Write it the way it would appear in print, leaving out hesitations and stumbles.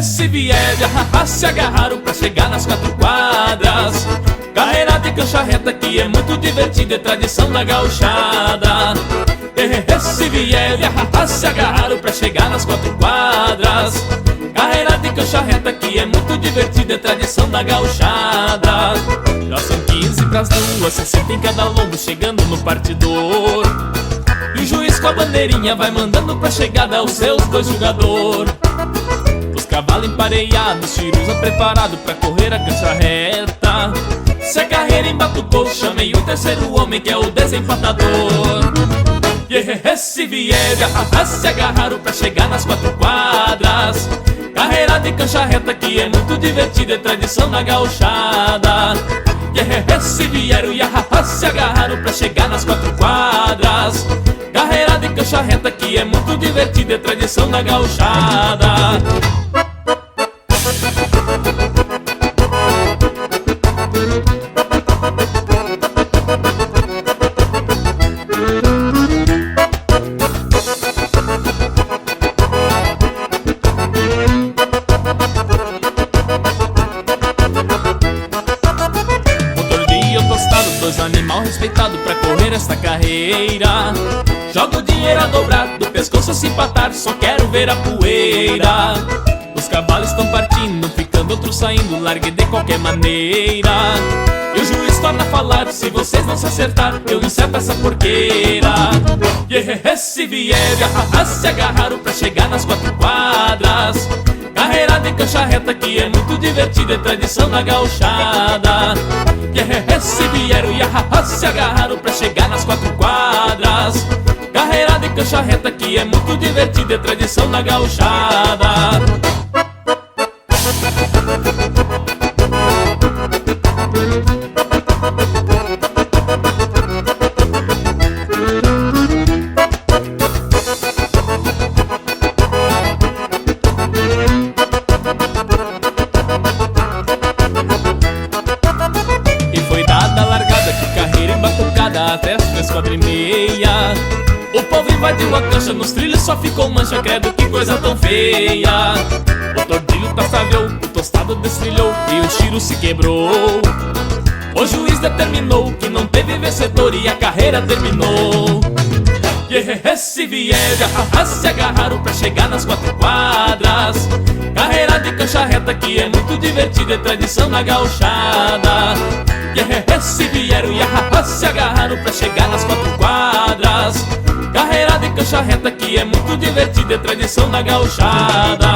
Se vier de arrasar, se agarraram pra chegar nas 4 quadras. Carreira de cancha reta que é muito divertida, é tradição da gauchada. Se vier de arrasar, se agarraram pra chegar nas 4 quadras. Carreira de cancha reta que é muito divertida, é tradição da gauchada. Já são 15 pras 2, 60 em cada lombo, chegando no partidor. E o juiz com a bandeirinha vai mandando pra chegada os seus 2 jogadores. Os cavalos empareiados, tiruza preparado pra correr a cancha reta. Se a carreira embatucou, chamei o terceiro homem que é o desempatador. Se vier de arrasar, se agarraram pra chegar nas 4 quadras. Carreira de cancha reta que é muito divertida, é tradição da gauchada. Se vieram e arrasar, se agarraram pra chegar nas 4 quadras. Carreira de cancha reta que é muito divertida, é tradição da gauchada. Animal respeitado pra correr esta carreira. Joga o dinheiro a dobrar, do pescoço se empatar, só quero ver a poeira. Os cavalos estão partindo, ficando outros saindo, largue de qualquer maneira. E o juiz torna a falar, se vocês não se acertar, eu encerro essa porqueira. Se vier de arrasar, se agarraram pra chegar nas 4 quadras. Carreira de cancha reta que é muito divertida, é tradição da gauchada. Se vieram e arrasar, se agarraram pra chegar nas 4 quadras. Carreira de cancha reta que é muito divertida, é tradição da gauchada. Até as 3h30. O povo invadiu a cancha, nos trilhos só ficou mancha, credo que coisa tão feia. O tordilho tastaveou, o tostado destrilhou e o tiro se quebrou. O juiz determinou que não teve vencedor e a carreira terminou. Se vier de arrasar, se agarraram pra chegar nas 4 quadras. Carreira de cancha reta que é muito divertida, é tradição da gauchada. Se vieram e arrasar, se agarraram pra chegar nas 4 quadras. Carreira de cancha reta que é muito divertida, é tradição da gauchada.